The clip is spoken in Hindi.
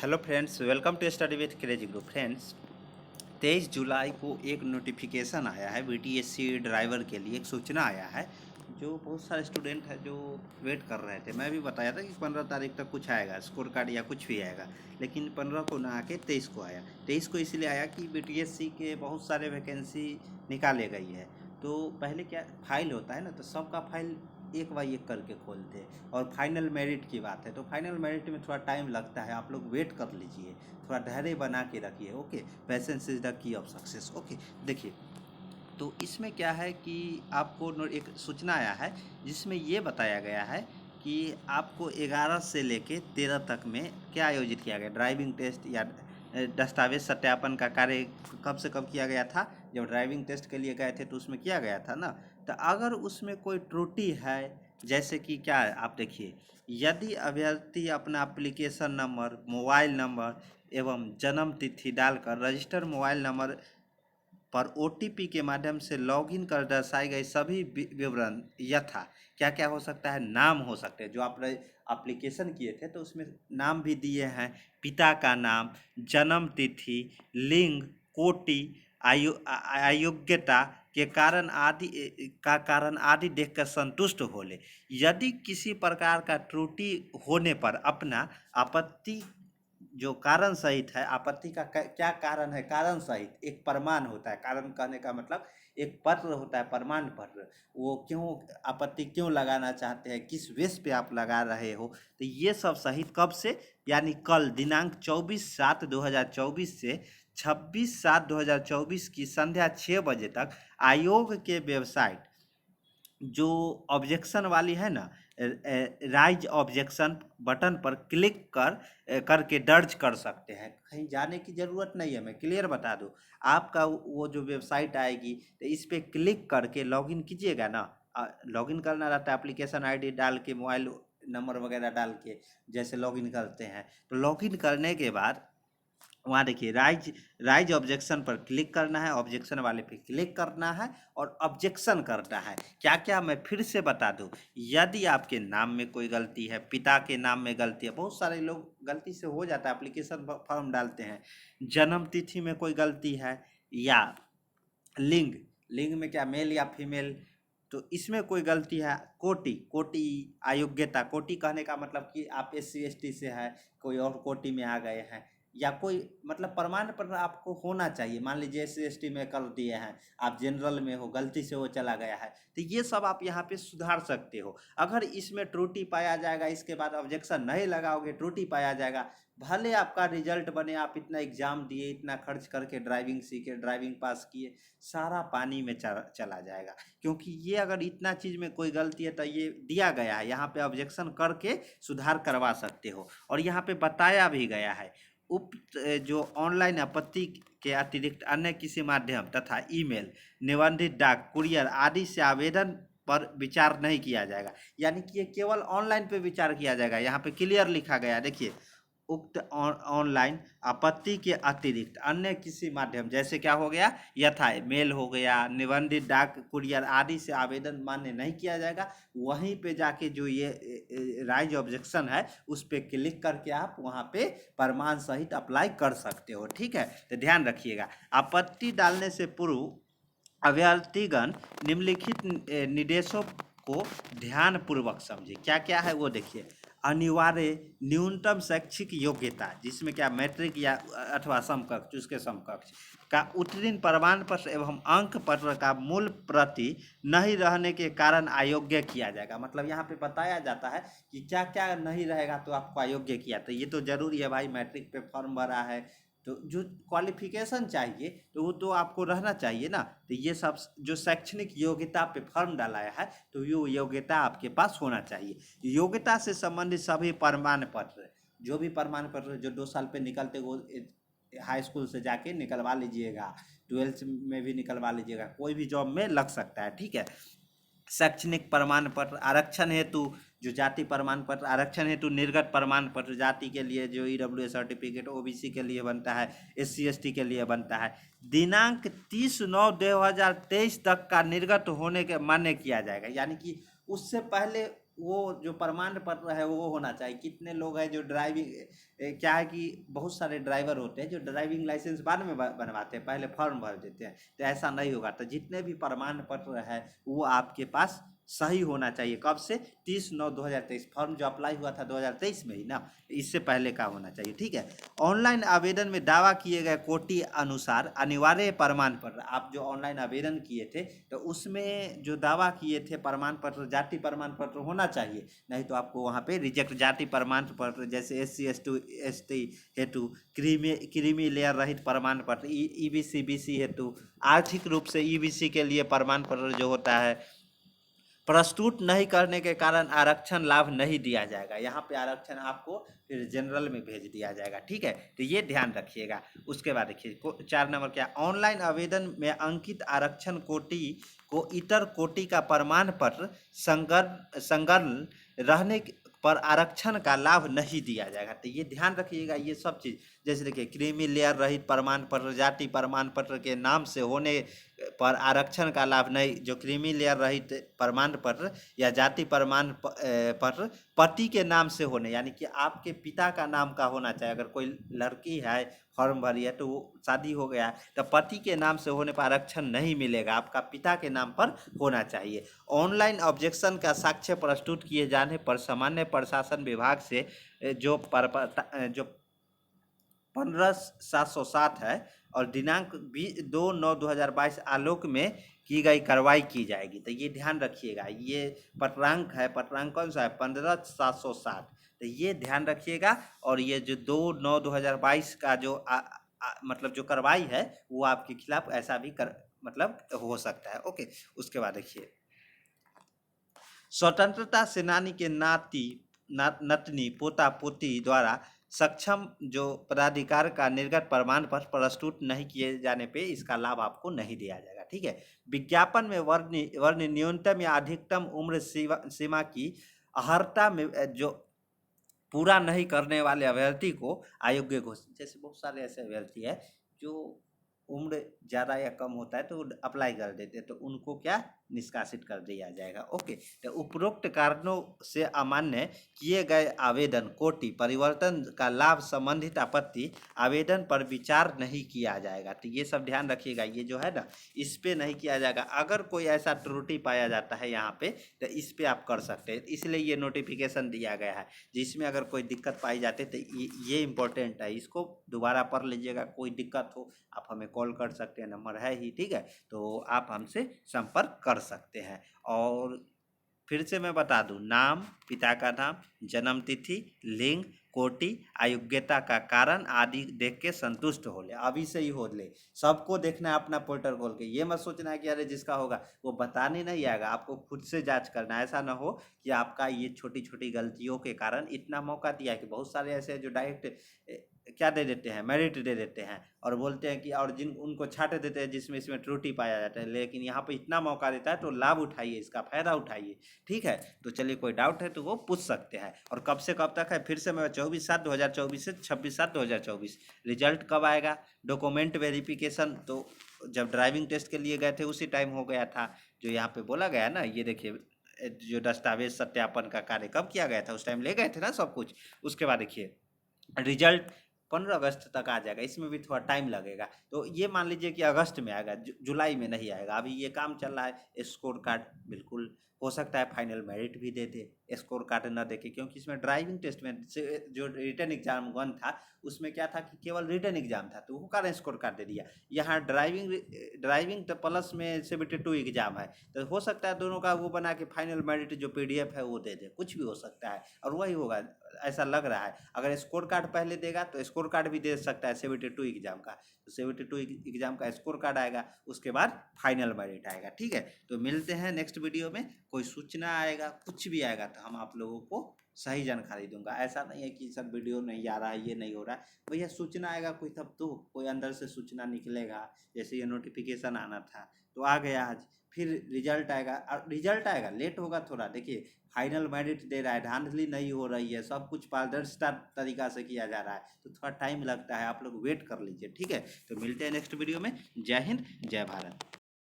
Hello friends, welcome to study with crazy group. Friends, 23 जुलाई को एक नोटिफिकेशन आया है बीटीएससी ड्राइवर के लिए। एक सूचना आया है जो बहुत सारे स्टूडेंट हैं जो वेट कर रहे थे। मैं भी बताया था कि 15 तारीख तक कुछ आएगा, स्कोर कार्ड या कुछ भी आएगा, लेकिन 15 को ना आके 23 को आया। 23 को इसलिए आया कि बीटीएससी के बहुत सारे वैकेंसी निकाले गई है। तो पहले क्या फाइल होता है ना, तो सबका फाइल एक बाई एक करके खोलते हैं। और फाइनल मेरिट की बात है तो फाइनल मेरिट में थोड़ा टाइम लगता है। आप लोग वेट कर लीजिए, थोड़ा धैर्य बना के रखिए। Okay, patience is the key of success. Okay, देखिए, तो इसमें क्या है कि आपको एक सूचना आया है जिसमें ये बताया गया है कि आपको 11 से लेके 13 तक में क्या आयोजित किया गया। ड्राइविंग टेस्ट या दस्तावेज सत्यापन का कार्य कब से कब किया गया था। जब ड्राइविंग टेस्ट के लिए गए थे तो उसमें किया गया था ना। तो अगर उसमें कोई त्रुटि है, जैसे कि क्या है, आप देखिए, यदि अभ्यर्थी अपना एप्लीकेशन नंबर, मोबाइल नंबर एवं जन्म तिथि डालकर रजिस्टर्ड मोबाइल नंबर पर ओटीपी के माध्यम से लॉगिन कर दर्शाए गए सभी विवरण यथा क्या क्या हो सकता है, नाम हो सकते हैं। जो आप एप्लीकेशन किए थे तो उसमें नाम भी दिए हैं, पिता का नाम, जन्म तिथि, लिंग, कोटि, अयोग्यता के कारण आदि देखकर संतुष्ट हो ले। यदि किसी प्रकार का त्रुटि होने पर अपना आपत्ति जो कारण सहित है, आपत्ति का क्या कारण है, कारण सहित एक प्रमाण होता है। कारण कहने का मतलब एक पत्र होता है, प्रमाण पत्र। वो क्यों आपत्ति क्यों लगाना चाहते हैं, किस बेस पे आप लगा रहे हो, तो ये सब सहित कब से, यानी कल दिनांक 24/7/2024 से 26/7/2024 की संध्या 6 बजे तक आयोग के वेबसाइट जो ऑब्जेक्शन वाली है ना, राइज ऑब्जेक्शन बटन पर क्लिक करके दर्ज कर सकते हैं। कहीं जाने की ज़रूरत नहीं है, मैं क्लियर बता दूं। आपका वो जो वेबसाइट आएगी तो इस पर क्लिक करके लॉगिन कीजिएगा ना। लॉगिन करना रहता है, एप्लीकेशन आईडी डाल के, मोबाइल नंबर वगैरह डाल के जैसे लॉगिन करते हैं। तो लॉगिन करने के बाद वहाँ देखिए राइज ऑब्जेक्शन पर क्लिक करना है, ऑब्जेक्शन वाले पे क्लिक करना है और ऑब्जेक्शन करना है। क्या क्या मैं फिर से बता दूं, यदि आपके नाम में कोई गलती है, पिता के नाम में गलती है, बहुत सारे लोग गलती से हो जाता है, एप्लीकेशन फॉर्म डालते हैं, जन्म तिथि में कोई गलती है, या लिंग लिंग में क्या मेल या फीमेल, तो इसमें कोई गलती है, कोटि अयोग्यता, कोटि कहने का मतलब कि आप SC ST से है, कोई और कोटि में आ गए हैं, या कोई मतलब प्रमाण पत्र आपको होना चाहिए। मान लीजिए SC ST में कर दिए हैं, आप जनरल में हो, गलती से वो चला गया है, तो ये सब आप यहाँ पे सुधार सकते हो। अगर इसमें त्रुटि पाया जाएगा, इसके बाद ऑब्जेक्शन नहीं लगाओगे, त्रुटि पाया जाएगा, भले आपका रिजल्ट बने, आप इतना एग्जाम दिए, इतना खर्च करके ड्राइविंग सीखे, ड्राइविंग पास किए, सारा पानी में चला जाएगा। क्योंकि ये अगर इतना चीज़ में कोई गलती है तो ये दिया गया है, यहाँ पे ऑब्जेक्शन करके सुधार करवा सकते हो। और यहाँ पे बताया भी गया है, उक्त जो ऑनलाइन आपत्ति के अतिरिक्त अन्य किसी माध्यम तथा ईमेल, निबंधित डाक, कुरियर आदि से आवेदन पर विचार नहीं किया जाएगा। यानी कि ये केवल ऑनलाइन पे विचार किया जाएगा। यहाँ पे क्लियर लिखा गया, देखिए, उक्त ऑनलाइन आपत्ति के अतिरिक्त अन्य किसी माध्यम, जैसे क्या हो गया, यथा मेल हो गया, निबंधित डाक, कुरियर आदि से आवेदन मान्य नहीं किया जाएगा। वहीं पे जाके जो ये राइज ऑब्जेक्शन है उस पर क्लिक करके आप वहाँ पे प्रमाण सहित अप्लाई कर सकते हो। ठीक है, तो ध्यान रखिएगा, आपत्ति डालने से पूर्व अभ्यर्थीगण निम्नलिखित निर्देशों को ध्यान पूर्वक समझे। क्या क्या है वो देखिए। अनिवार्य न्यूनतम शैक्षिक योग्यता, जिसमें क्या मैट्रिक या अथवा समकक्ष, उसके समकक्ष का उत्तीर्ण प्रमाण पत्र एवं अंक पत्र का मूल प्रति नहीं रहने के कारण अयोग्य किया जाएगा। मतलब यहाँ पे बताया जाता है कि क्या क्या नहीं रहेगा तो आपको अयोग्य किया। तो ये तो जरूरी है भाई, मैट्रिक पे फॉर्म भरा है तो जो क्वालिफिकेशन चाहिए तो वो तो आपको रहना चाहिए ना। तो ये सब जो शैक्षणिक योग्यता पे फॉर्म डालाया है तो ये योग्यता आपके पास होना चाहिए। योग्यता से संबंधित सभी प्रमाण पत्र, जो भी प्रमाण पत्र जो 2 साल पे निकलते वो हाई स्कूल से जाके निकलवा लीजिएगा, 12th में भी निकलवा लीजिएगा, कोई भी जॉब में लग सकता है। ठीक है, शैक्षणिक प्रमाण पत्र, आरक्षण हेतु जो जाति प्रमाण पत्र, आरक्षण हेतु निर्गत प्रमाण पत्र, जाति के लिए जो EWS सर्टिफिकेट, OBC के लिए बनता है, SC ST के लिए बनता है, दिनांक 30/9/2023 तक का निर्गत होने के मान्य किया जाएगा। यानी कि उससे पहले वो जो प्रमाण पत्र है वो होना चाहिए। कितने लोग हैं जो ड्राइविंग, क्या है कि बहुत सारे ड्राइवर होते हैं जो ड्राइविंग लाइसेंस बाद में बनवाते हैं, पहले फॉर्म भर देते हैं, तो ऐसा नहीं होगा। तो जितने भी प्रमाण पत्र है वो आपके पास सही होना चाहिए। कब से? 30/9/2023, फॉर्म जो अप्लाई हुआ था 2023 में ही ना, इससे पहले का होना चाहिए, ठीक है। ऑनलाइन आवेदन में दावा किए गए कोटि अनुसार अनिवार्य प्रमाण पत्र, आप जो ऑनलाइन आवेदन किए थे तो उसमें जो दावा किए थे प्रमाण पत्र, जाति प्रमाण पत्र होना चाहिए, नहीं तो आपको वहाँ पे रिजेक्ट। जाति प्रमाण पत्र जैसे SC ST हेतु, क्रीमी लेयर रहित प्रमाण पत्र, EBC BC हेतु, आर्थिक रूप से EBC के लिए प्रमाण पत्र जो होता है, प्रस्तुत नहीं करने के कारण आरक्षण लाभ नहीं दिया जाएगा। यहाँ पे आरक्षण आपको फिर जनरल में भेज दिया जाएगा, ठीक है, तो ये ध्यान रखिएगा। उसके बाद देखिए 4 नंबर क्या, ऑनलाइन आवेदन में अंकित आरक्षण कोटि को इतर कोटि का प्रमाण पत्र संलग्न रहने पर आरक्षण का लाभ नहीं दिया जाएगा। तो ये ध्यान रखिएगा, ये सब चीज़। जैसे देखिए क्रीमी लेयर रहित प्रमाण पत्र, जाति प्रमाण पत्र के नाम से होने पर आरक्षण का लाभ नहीं। जो क्रीमी लेयर रहित प्रमाण पत्र या जाति प्रमाण पत्र पति के नाम से होने, यानी कि आपके पिता का नाम का होना चाहिए। अगर कोई लड़की है फॉर्म भरी है तो वो शादी हो गया तो पति के नाम से होने पर आरक्षण नहीं मिलेगा, आपका पिता के नाम पर होना चाहिए। ऑनलाइन ऑब्जेक्शन का साक्ष्य प्रस्तुत किए जाने पर सामान्य प्रशासन विभाग से जो 15/707 है और दिनांक 2/9/2022 आलोक में की गई कार्रवाई की जाएगी। तो ये ध्यान रखिएगा, ये पत्रांक है, पत्रांक कौन सा है? 15/707। तो ये ध्यान रखिएगा। और ये जो 2/9/2022 का जो मतलब जो कार्रवाई है वो आपके खिलाफ ऐसा भी मतलब हो सकता है। ओके, उसके बाद देखिए, स्वतंत्रता सेनानी के नतनी पोता पोती द्वारा सक्षम जो पदाधिकार का निर्गत प्रमाण पत्र प्रस्तुत नहीं किए जाने पे इसका लाभ आपको नहीं दिया जाएगा, ठीक है। विज्ञापन में वर्ण न्यूनतम या अधिकतम उम्र सीमा की अहर्ता में जो पूरा नहीं करने वाले अभ्यर्थी को अयोग्य घोषित, जैसे बहुत सारे ऐसे अभ्यर्थी है जो उम्र ज़्यादा या कम होता है तो अप्लाई कर देते हैं, तो उनको क्या निष्कासित कर दिया जाएगा। ओके, तो उपरोक्त कारणों से अमान्य किए गए आवेदन कोटि परिवर्तन का लाभ संबंधित आपत्ति आवेदन पर विचार नहीं किया जाएगा। तो ये सब ध्यान रखिएगा, ये जो है ना इस पे नहीं किया जाएगा। अगर कोई ऐसा त्रुटि पाया जाता है यहाँ पे तो इस पे आप कर सकते हैं, इसलिए ये नोटिफिकेशन दिया गया है। जिसमें अगर कोई दिक्कत पाई जाती है तो ये इम्पोर्टेंट है, इसको दोबारा पढ़ लीजिएगा। कोई दिक्कत हो आप हमें कॉल कर सकते हैं, नंबर है ही, ठीक है, तो आप हमसे संपर्क कर सकते हैं। और फिर से मैं बता दूं, नाम, पिता का नाम, जन्म तिथि, लिंग, कोटि, अयोग्यता का कारण आदि देख के संतुष्ट हो ले, अभी से ही हो ले। सबको देखना है अपना पोर्टल खोल के, ये मत सोचना है कि अरे जिसका होगा वो बताने नहीं आएगा, आपको खुद से जांच करना है। ऐसा ना हो कि आपका ये छोटी छोटी गलतियों के कारण इतना मौका दिया है कि बहुत सारे ऐसे जो डायरेक्ट क्या दे देते हैं, मेरिट दे देते हैं और बोलते हैं कि और जिन उनको छाट देते हैं जिसमें इसमें त्रुटि पाया जाता है। लेकिन यहाँ पे इतना मौका देता है तो लाभ उठाइए, इसका फायदा उठाइए, ठीक है। तो चलिए, कोई डाउट है तो वो पूछ सकते हैं। और कब से कब तक है? फिर से मैं 24/7/2024 से 26/7/2024। रिजल्ट कब आएगा? डॉक्यूमेंट वेरिफिकेशन तो जब ड्राइविंग टेस्ट के लिए गए थे उसी टाइम हो गया था, जो यहाँ पे बोला गया ना। ये देखिए, जो दस्तावेज सत्यापन का कार्य कब किया गया था, उस टाइम ले गए थे ना सब कुछ। उसके बाद देखिए रिजल्ट 15 अगस्त तक आ जाएगा, इसमें भी थोड़ा टाइम लगेगा। तो ये मान लीजिए कि अगस्त में आएगा, जुलाई में नहीं आएगा। अभी ये काम चल रहा है। स्कोर कार्ड बिल्कुल हो सकता है फाइनल मेरिट भी दे दे, स्कोर कार्ड न देके, क्योंकि इसमें ड्राइविंग टेस्ट में जो रिटन एग्जाम 1 था उसमें क्या था कि केवल रिटन एग्जाम था, तो वो कारण स्कोर कार्ड दे दिया। यहाँ ड्राइविंग तो प्लस में 72 एग्जाम है, तो हो सकता है दोनों का वो बना के फाइनल मेरिट जो PDF है वो दे दे, कुछ भी हो सकता है और वही होगा, ऐसा लग रहा है। अगर स्कोर कार्ड पहले देगा तो स्कोर कार्ड भी दे सकता है 72 एग्जाम का, तो 72 एग्जाम का स्कोर कार्ड आएगा, उसके बाद फाइनल मेरिट आएगा, ठीक है। तो मिलते हैं नेक्स्ट वीडियो में। कोई सूचना आएगा, कुछ भी आएगा तो हम आप लोगों को सही जानकारी दूंगा। ऐसा नहीं है कि सर वीडियो नहीं आ रहा है, ये नहीं हो रहा है, भैया सूचना आएगा कोई तब तो, कोई अंदर से सूचना निकलेगा। जैसे ये नोटिफिकेशन आना था तो आ गया आज, फिर रिजल्ट आएगा, और रिजल्ट आएगा लेट होगा थोड़ा। देखिए फाइनल मेरिट दे रहा है, धांधली नहीं हो रही है, सब कुछ पारदर्शिता तरीका से किया जा रहा है, तो थोड़ा टाइम लगता है, आप लोग वेट कर लीजिए, ठीक है। तो मिलते हैं नेक्स्ट वीडियो में। जय हिंद, जय भारत।